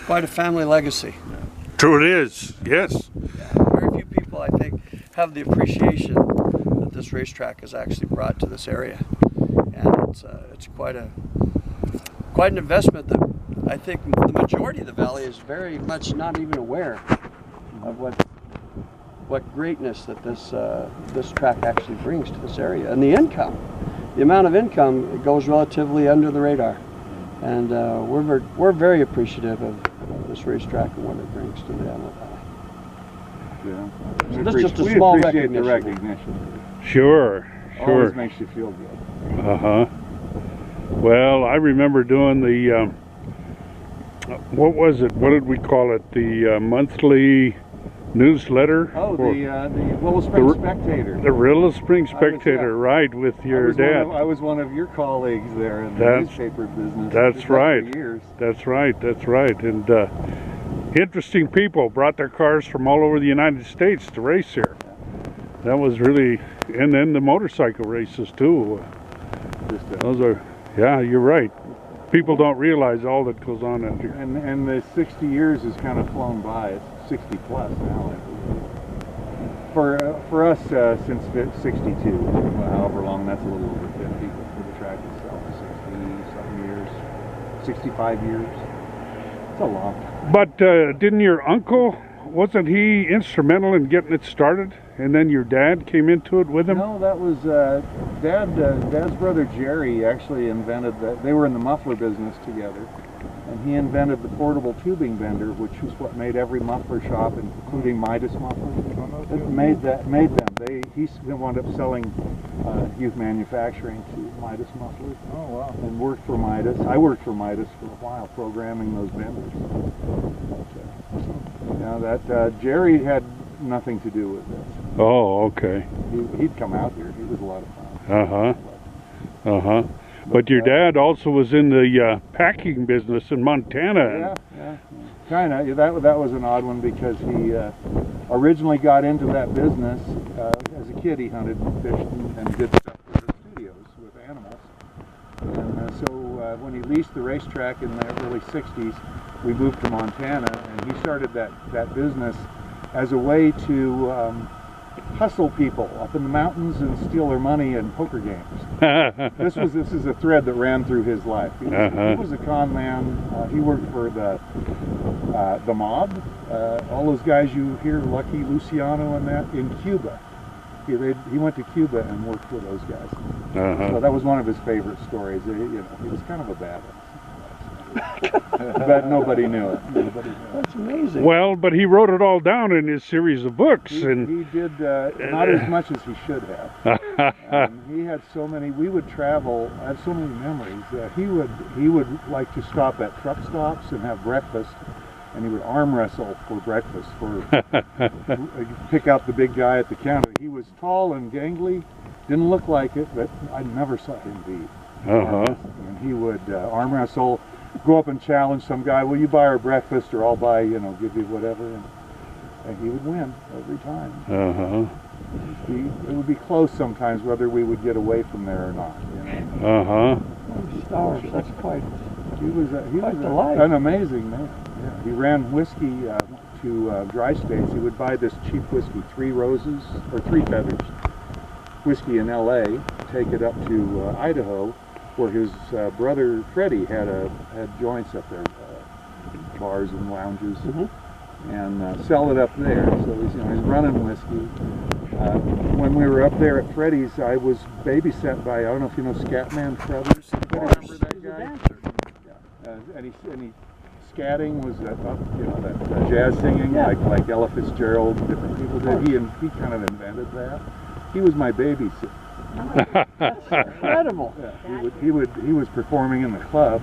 quite a family legacy. True it is, yes. Yeah, very few people, I think, have the appreciation that this racetrack has actually brought to this area. And it's quite an investment that I think the majority of the valley is very much not even aware of what greatness that this track actually brings to this area. And the income, the amount of income, it goes relatively under the radar. And we're very appreciative of this racetrack and what it brings to the Antelope Valley. Yeah. So this is just a small recognition. recognition. The recognition. Sure. Always makes you feel good. Uh-huh. Well, I remember doing the, what was it? What did we call it? The monthly newsletter? Oh, the Willow Springs Spectator. The Willow Springs Spectator, right, with your dad. I was one of your colleagues there in the newspaper business. That's right. For years. That's right. That's right. And interesting people brought their cars from all over the United States to race here. That was really, and then the motorcycle races too. Those are, yeah, you're right. People don't realize all that goes on out here. And the 60 years has kind of flown by. It's 60 plus now. For us, since 62, however long, that's a little over 50. For the track itself, 60-something years, 65 years. It's a long time. But didn't your uncle, wasn't he instrumental in getting it started? And then your dad came into it with him? No, that was Dad's brother Jerry actually invented that. They were in the muffler business together, and he invented the portable tubing bender, which is what made every muffler shop, including Midas mufflers. It made them. He wound up selling youth manufacturing to Midas mufflers. Oh wow! And worked for Midas. I worked for Midas for a while, programming those benders. That Jerry had nothing to do with this. Oh, okay. He'd come out here. He was a lot of fun. But your dad also was in the packing business in Montana. Yeah. Kind of. That was an odd one because he originally got into that business as a kid. He hunted and fished and did stuff for the studios with animals. And so when he leased the racetrack in the early 60s, we moved to Montana, and he started that business as a way to hustle people up in the mountains and steal their money in poker games. This is a thread that ran through his life. He was a con man. He worked for the mob. All those guys you hear, Lucky, Luciano, and that, in Cuba. He went to Cuba and worked for those guys. So that was one of his favorite stories. He was kind of a bad one. But nobody knew it. That's amazing. Well, but he wrote it all down in his series of books. He did not as much as he should have. He had so many. We would travel. I have so many memories. He would like to stop at truck stops and have breakfast, and he would arm wrestle for breakfast. Pick out the big guy at the counter. He was tall and gangly. Didn't look like it, but I never saw him beat. And he would arm wrestle. Go up and challenge some guy. Will you buy our breakfast, or I'll buy, give you whatever, and he would win every time. It would be close sometimes whether we would get away from there or not. Stars. That's quite. He was an amazing man. Yeah. He ran whiskey to dry states. He would buy this cheap whiskey, 3 Roses or 3 Feathers whiskey in L.A. Take it up to Idaho, where his brother Freddie had joints up there, bars and lounges, and sell it up there. So he's running whiskey. When we were up there at Freddie's, I was babysat by, I don't know if you know Scatman Crothers. Anybody remember that guy? And he scatting was that jazz singing, like Ella Fitzgerald, different people did. He kind of invented that. He was my babysitter. That's incredible. Yeah, he was performing in the club,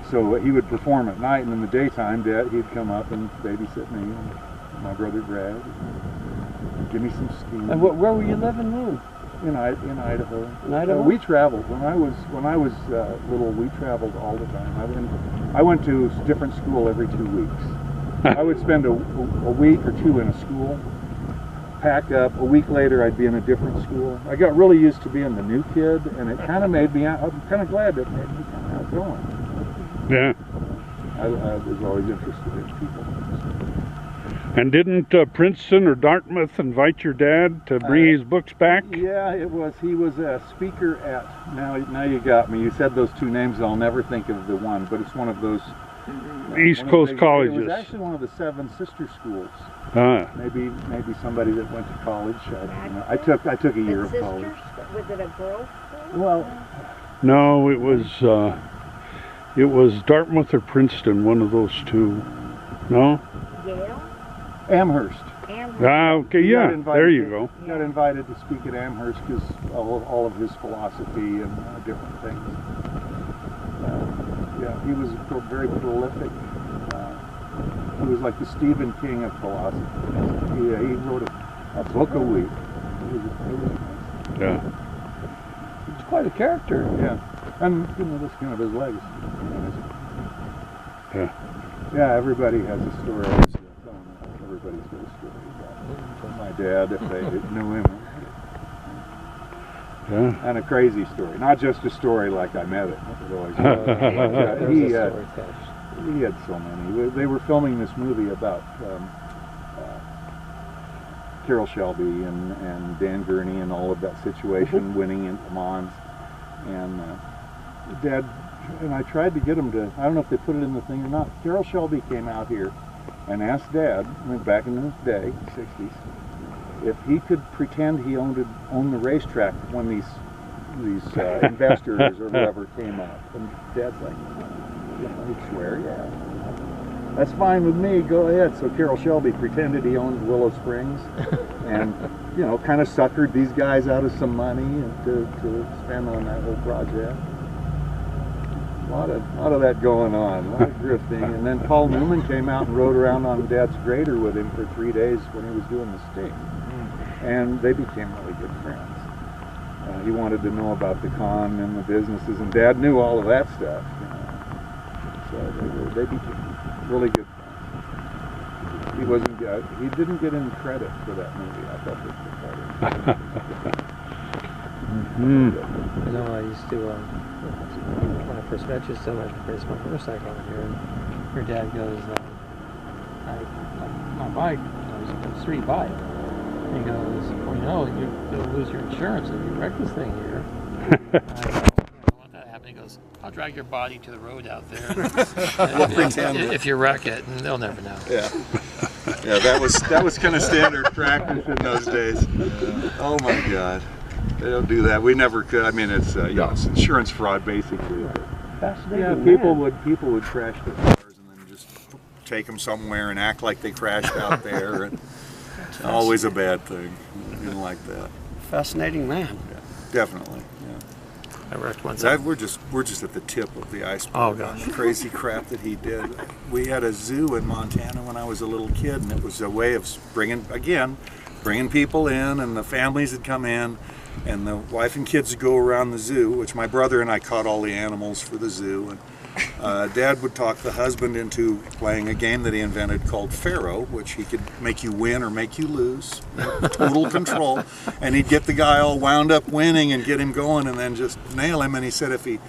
so he would perform at night, and in the daytime, he'd come up and babysit me and my brother Brad. Give me some ski. And where were you living then? In Idaho. In Idaho? We traveled when I was little. We traveled all the time. I went to different school every 2 weeks. I would spend a week or 2 in a school. Pack up. A week later, I'd be in a different school. I got really used to being the new kid, and it kind of made me. I'm kind of glad that made me kind of outgoing. Yeah. I was always interested in people. And didn't Princeton or Dartmouth invite your dad to bring his books back? Yeah, it was. He was a speaker at. Now you got me. You said those two names. I'll never think of the one, but it's one of those East Coast colleges. It was actually one of the 7 sister schools. Maybe somebody that went to college. I took a year of college. Was it a girls' school? Well, no, it was Dartmouth or Princeton, one of those two. No? Yale? Amherst. Okay, yeah, there you go. He got invited to speak at Amherst because all of his philosophy and different things. Yeah, he was very prolific. He was like the Stephen King of philosophy. He wrote a book a week. Yeah. He's quite a character. Yeah. And that's kind of his legacy. Yeah. Yeah, everybody has a story. Everybody's got a story about my dad if they knew him. Yeah. And a crazy story, not just a story like I met it. He had so many. They were filming this movie about Carroll Shelby and Dan Gurney and all of that situation, winning in Le Mans. And Dad and I tried to get him to, I don't know if they put it in the thing or not, Carroll Shelby came out here and asked Dad, back in the day, 60s, if he could pretend he owned the racetrack when these investors or whoever came up. And Dad's like, he'd swear, yeah. That's fine with me, go ahead. So Carroll Shelby pretended he owned Willow Springs and, kind of suckered these guys out of some money to spend on that whole project. A lot of that going on, a lot of grifting. And then Paul Newman came out and rode around on Dad's grader with him for 3 days when he was doing the Sting. And they became really good friends. He wanted to know about the con and the businesses, and Dad knew all of that stuff. So they became really good friends. He didn't get any credit for that movie. I thought this was better. I know I used to, when I first met you, so much race my motorcycle out here, and your dad goes, my bike, it was a street bike. And he goes, well, you'll lose your insurance if you wreck this thing here. I go, I don't want that to happen. He goes, I'll drag your body to the road out there. if you wreck it, and they'll never know. Yeah. Yeah, that was kind of standard practice in those days. Oh my God. They don't do that. We never could. I mean, it's it's insurance fraud basically. Yeah, people would crash their cars and then just take them somewhere and act like they crashed out there. And always a bad thing. Didn't like that. Fascinating man. Yeah, definitely. Yeah. I wrecked once. We're just at the tip of the iceberg. Oh gosh. The crazy crap that he did. We had a zoo in Montana when I was a little kid, and it was a way of bringing people in, and the families would come in, and the wife and kids would go around the zoo, which my brother and I caught all the animals for the zoo. And Dad would talk the husband into playing a game that he invented called Pharaoh, which he could make you win or make you lose, total control. And he'd get the guy all wound up winning and get him going and then just nail him. And he said if he'd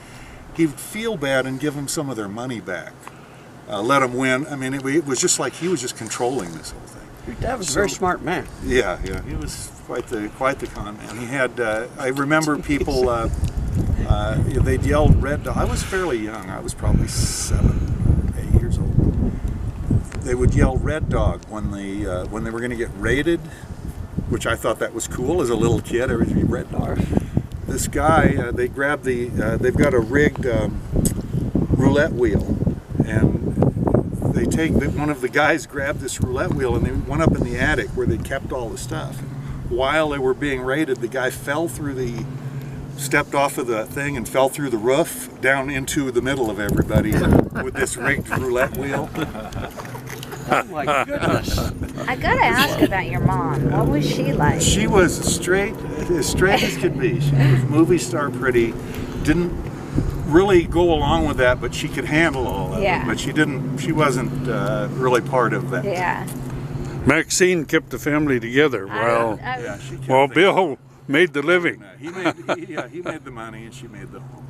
feel bad and give him some of their money back, let him win. I mean, it was just like he was just controlling this whole thing. Your dad was a very smart man. Yeah, he was quite the con man. He had, I remember people, they'd yelled "Red Dog." I was fairly young. I was probably 7 or 8 years old. They would yell "Red Dog" when they were going to get raided, which I thought that was cool as a little kid. Everything "Red Dog." This guy, they grabbed they've got a rigged roulette wheel, and one of the guys grabbed this roulette wheel and they went up in the attic where they kept all the stuff. While they were being raided, the guy stepped off of the thing and fell through the roof down into the middle of everybody with this rigged roulette wheel. Oh my goodness. I gotta ask about your mom. What was she like? She was as straight as could be. She was movie star pretty. Didn't really go along with that, but she could handle all of it. But she wasn't really part of that. Yeah. Maxine kept the family together while Bill made the living. He made the money and she made the home.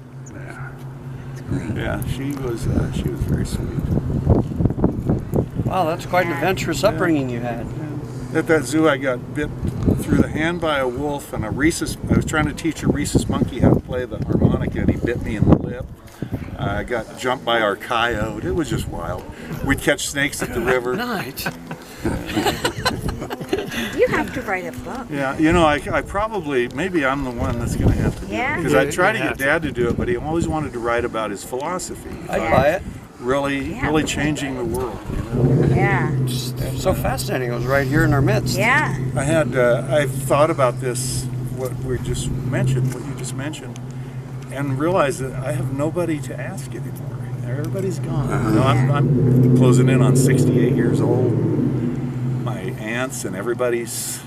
Yeah, she was very sweet. Wow, that's quite an adventurous upbringing you had. At that zoo, I got bit through the hand by a wolf, and I was trying to teach a rhesus monkey how to play the harmonica, and he bit me in the lip. I got jumped by our coyote. It was just wild. We'd catch snakes at the river. Nice. You have to write a book. Yeah, you know, I probably, maybe I'm the one that's going to have to do Yeah? it. Because I tried to get Dad to do it, but he always wanted to write about his philosophy. I'd buy it. Really changing the world. You know? Yeah. So fascinating. It was right here in our midst. Yeah. I thought about this, what you just mentioned, and realized that I have nobody to ask anymore. Everybody's gone. You know, I'm closing in on 68 years old. My aunts and everybody's,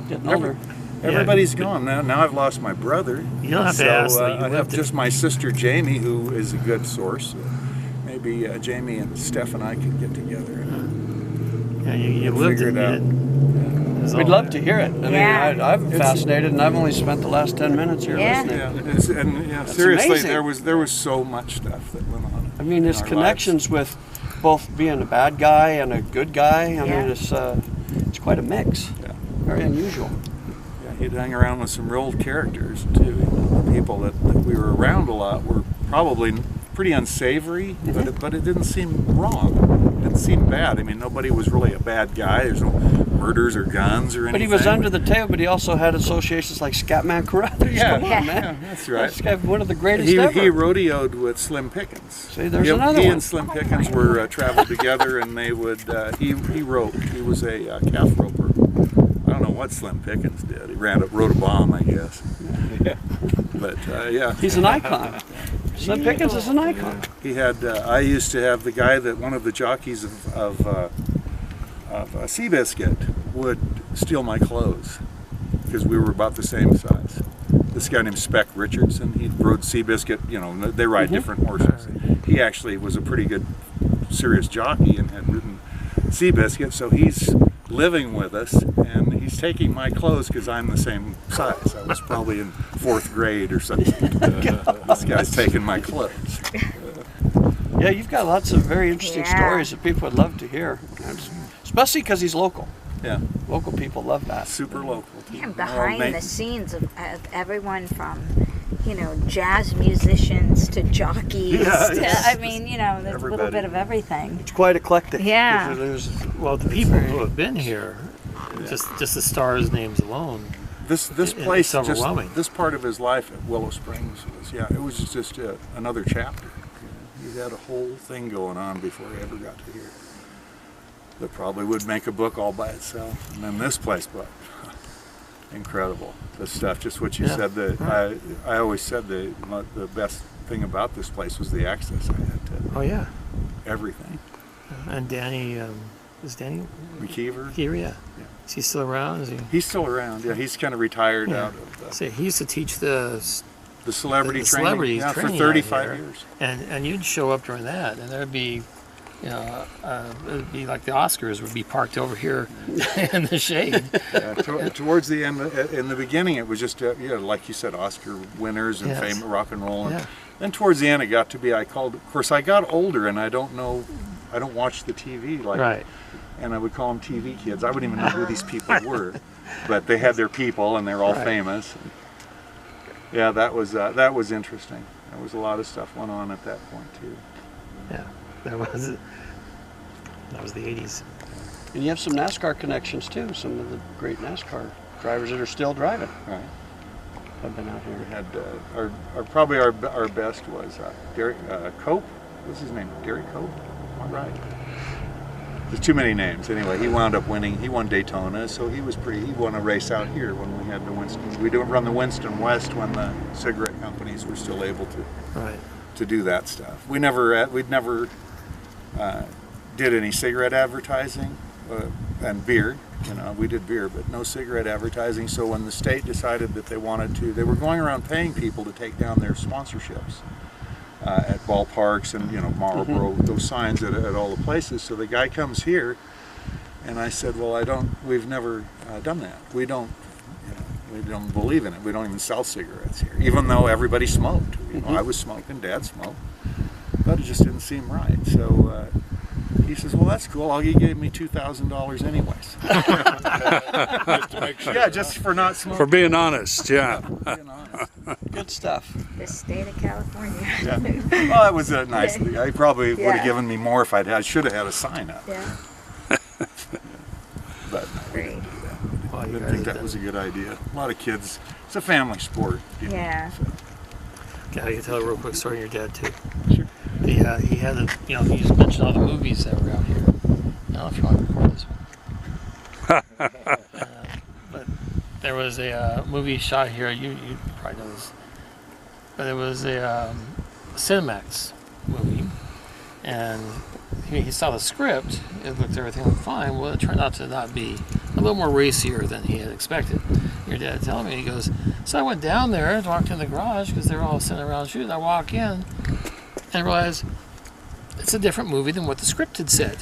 Getting older. everybody's gone. Now I've lost my brother. You don't have to ask. I have just my sister Jamie, who is a good source. Maybe Jamie and Steph and I could get together. Yeah, you lived figure it. it out. We'd love to hear it. I Yeah. mean, I'm fascinated, and I've only spent the last 10 minutes here Yeah. listening. Seriously, amazing. there was so much stuff that went on. I mean, his in our connections with both being a bad guy and a good guy. I Yeah. mean, it's quite a mix. Yeah. Very unusual. Yeah, he'd hang around with some real characters too. You know, the people that we were around a lot were probably pretty unsavory, but it didn't seem wrong. It didn't seem bad. I mean, nobody was really a bad guy. There's no murders or guns or anything. But he was under the table, but he also had associations like Scatman Carruthers. Yeah, Come on, yeah. man. Yeah, that's right. This guy, one of the greatest He ever. rodeoed with Slim Pickens. See, there's he, another he one. and Slim Pickens were traveled together, and they would. He roped. He was a calf roper. I don't know what Slim Pickens did. He rode a bomb, I guess. Yeah. But yeah. He's an icon. Slim Pickens is an icon. He had. I used to have the guy that one of the jockeys of Seabiscuit would steal my clothes because we were about the same size. This guy named Speck Richardson. He rode Seabiscuit. You know, they ride different horses. He actually was a pretty good, serious jockey and had ridden Seabiscuit. So he's living with us, and he's taking my clothes because I'm the same size. I was probably in 4th grade or something. This guy's taking my clothes. Yeah, you've got lots of very interesting Yeah. stories that people would love to hear, especially because he's local. Yeah, Local people love that. super local. Yeah, Well, behind Nate- the scenes of everyone from, jazz musicians to jockeys. Yeah, to, yes. I mean, there's a little Everybody. bit of everything. It's quite eclectic. Yeah. Well, the people who have been here, just the stars' names alone. This It's place, overwhelming. this part of his life at Willow Springs it was just another chapter. He had a whole thing going on before he ever got to here. That probably would make a book all by itself. And then this place, but incredible. The stuff, just what you Yeah. said. That I always said the best thing about this place was the access I had to Oh yeah. everything. And Danny, is Danny McKeever. here? Yeah. Is he still around? Is he? He's still around. Yeah, he's kind of retired Yeah. out of See, he used to teach the celebrity the training. celebrities Yeah, for training 35 out here. years. and you'd show up during that, and there'd be, it'd be like the Oscars would be parked over here in the shade. Towards the end, in the beginning, it was just like you said, Oscar winners and Yes. fame, rock and roll. And Yeah. then towards the end, it got to be Of course, I got older, and I don't watch the TV Right. and I would call them TV kids. I wouldn't even know who these people were, but they had their people, and they're all Right. famous. Yeah, that was interesting. There was a lot of stuff went on at that point too. Yeah. That was the 80s. And you have some NASCAR connections too. Some of the great NASCAR drivers that are still driving Right. have been out We here. had probably our best was Derek Cope. What's his name? Derek Cope. Am I right? There's too many names. Anyway, he wound up winning. He won Daytona, so he won a race out here when we had the Winston. We didn't run the Winston West when the cigarette companies were still able Right. to do that stuff. We'd never did any cigarette advertising and beer. We did beer, but no cigarette advertising. So when the state decided that they were going around paying people to take down their sponsorships at ballparks and Marlboro, those signs at all the places. So the guy comes here, and I said, "Well, we've never done that. We don't believe in it. We don't even sell cigarettes here, even though everybody smoked. I was smoking, Dad smoked, but it just didn't seem right." So He says, well, that's cool. He gave me $2,000 anyways. Just to make sure. Yeah, just for not smoking. For being honest, yeah. Being honest. Good stuff. The state of California. Yeah. Well, it was a nice thing. I probably would have Yeah. given me more if I should have had a sign up. Yeah. But Great. Well, I you didn't guys think have that was a good idea. A lot of kids. It's a family sport. You know, Yeah. so. Yeah, I can tell a real quick story on your dad too. Sure. He had a, you know, he just mentioned all the movies that were out here. I don't know if you want to record this one. But there was a movie shot here. You probably know this, but it was a Cinemax movie, and he saw the script. It looked everything looked fine. Well, it turned out to not be a little more racier than he had expected. Your dad telling me, he goes, so I went down there and walked in the garage because they're all sitting around shooting. I walk in and I realize it's a different movie than what the script had said.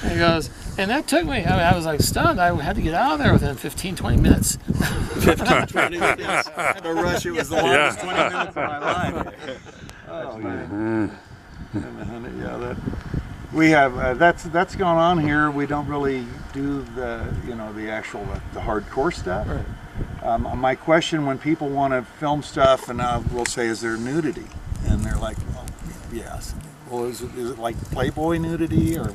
And he goes, and that took me, I mean, I was like stunned. I had to get out of there within 15, 20 minutes. 15, 20 minutes. I had to rush. It was the longest 20 minutes of my life. Oh, man. Yeah, that we have that's gone on here. We don't really do the the actual the hardcore stuff. Right. My question when people want to film stuff and we'll say, is there nudity? And they're like, well, yes. Well, is it like Playboy nudity or?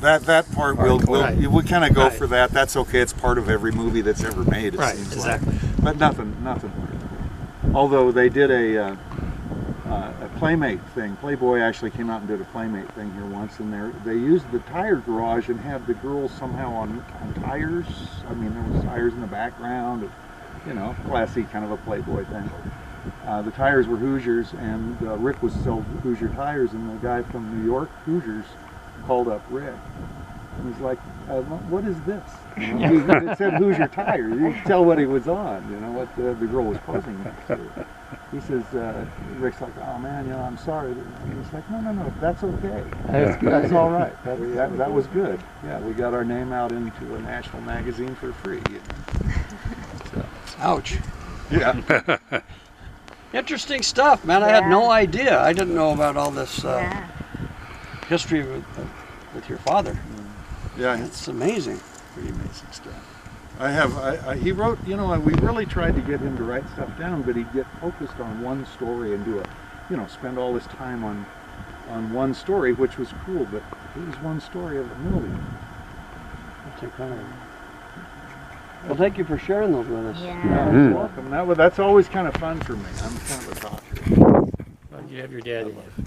That part we'll kind of go for that. That's okay. It's part of every movie that's ever made. It seems exactly. like. But nothing. Although they did a Playmate thing. Playboy actually came out and did a Playmate thing here once, and they used the tire garage and had the girls somehow on tires. I mean, there was tires in the background. Classy kind of a Playboy thing. The tires were Hoosiers, and Rick was selling Hoosier tires, and the guy from New York, Hoosiers, called up Rick. And he's like, what is this? It said Hoosier tires. You could tell what he was on, what the girl was posing next to. He says, Rick's like, oh man, I'm sorry. And he's like, no, that's okay. That's all right. That was good. Yeah, we got our name out into a national magazine for free. So. Ouch. Yeah. Interesting stuff, man. I had no idea. I didn't know about all this history with your father. Yeah, it's amazing. Pretty amazing stuff. He wrote, we really tried to get him to write stuff down, but he'd get focused on one story and spend all his time on one story, which was cool, but it was one story of a movie. That's incredible. Well, thank you for sharing those with us. Yeah. You're welcome. That's always kind of fun for me. I'm kind of a talker. Well, you have your dad in you.